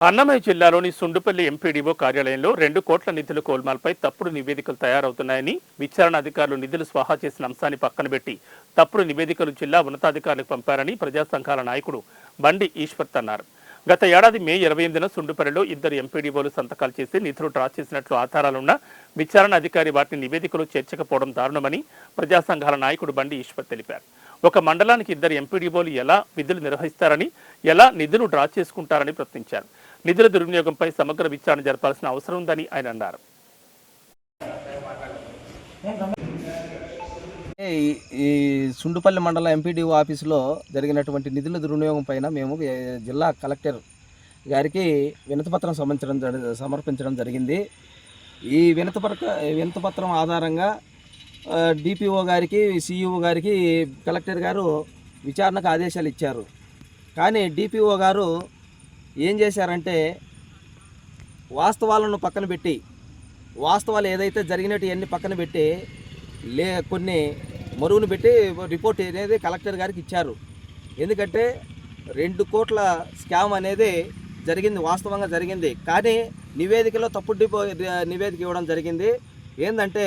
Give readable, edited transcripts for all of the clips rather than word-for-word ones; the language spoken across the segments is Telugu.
అన్నమయ్య జిల్లాలోని సుండుపల్లి ఎంపీడీఓ కార్యాలయంలో 2 కోట్ల నిధుల గోల్మాల్పై తప్పుడు నివేదికలు తయారవుతున్నాయని విచారణ అధికారులు నిధులు స్వాహా చేసిన అంశాన్ని పక్కనబెట్టి తప్పుడు నివేదికలు జిల్లా ఉన్నతాధికారులకు పంపారని ప్రజా సంఘాల నాయకుడు బండి ఈశ్వర్ అన్నారు. గత ఏడాది మే 28న సుండుపల్లిలో 2 ఎంపీడీఓలు సంతకాలు చేసి నిధులు డ్రా చేసినట్లు ఆధారాలున్న విచారణ అధికారి వాటిని నివేదికలో చేర్చకపోవడం దారుణమని ప్రజా సంఘాల నాయకుడు బండి ఈశ్వర్ తెలిపారు. ఒక మండలానికి 2 ఎంపీడీఓలు ఎలా విధులు నిర్వహిస్తారని, ఎలా నిధులు డ్రా చేసుకుంటారని ప్రశ్నించారు. నిధుల దుర్వినియోగంపై సమగ్ర విచారణ జరపాల్సిన అవసరం ఉందని ఆయన అన్నారు. ఈ సుండుపల్లి మండల ఎంపీడీఓ ఆఫీసులో జరిగినటువంటి నిధుల దుర్వినియోగం పైన మేము జిల్లా కలెక్టర్ గారికి వినతిపత్రం సమర్పించడం జరిగింది. ఈ వినతిపత్రం ఆధారంగా డిపిఓ గారికి, సిఇఓ గారికి కలెక్టర్ గారు విచారణకు ఆదేశాలు ఇచ్చారు. కానీ డిపిఓ గారు ఏం చేశారంటే వాస్తవాలను పక్కన పెట్టి, వాస్తవాలు ఏదైతే జరిగినట్టు అన్ని పక్కన పెట్టి కొన్ని మరుగును పెట్టి రిపోర్ట్ అనేది కలెక్టర్ గారికి ఇచ్చారు. ఎందుకంటే 2 కోట్ల స్కామ్ అనేది జరిగింది, వాస్తవంగా జరిగింది. కానీ నివేదికలో తప్పుడు నివేదిక ఇవ్వడం జరిగింది. ఏంటంటే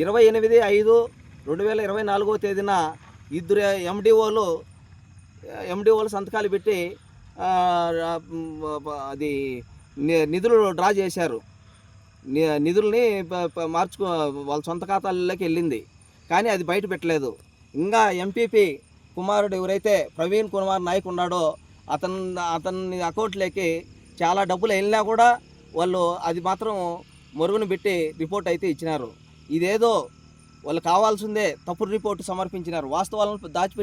28/5/2024 తేదీన 2 ఎండిఓలు సంతకాలు పెట్టి అది నిధులు డ్రా చేశారు. నిధుల్ని వాళ్ళ సొంత ఖాతాల్లోకి వెళ్ళింది. కానీ అది బయట పెట్టలేదు. ఇంకా ఎంపీపీ కుమారుడు ఎవరైతే ప్రవీణ్ కుమార్ నాయక్ ఉన్నాడో అతని అకౌంట్లోకి చాలా డబ్బులు వెళ్ళినా కూడా వాళ్ళు అది మాత్రం మరుగున పెట్టి రిపోర్ట్ అయితే ఇచ్చినారు. ఇదేదో వాళ్ళు కావాల్సిందే తప్పుడు రిపోర్టు సమర్పించినారు, వాస్తవాలను దాచిపెట్టి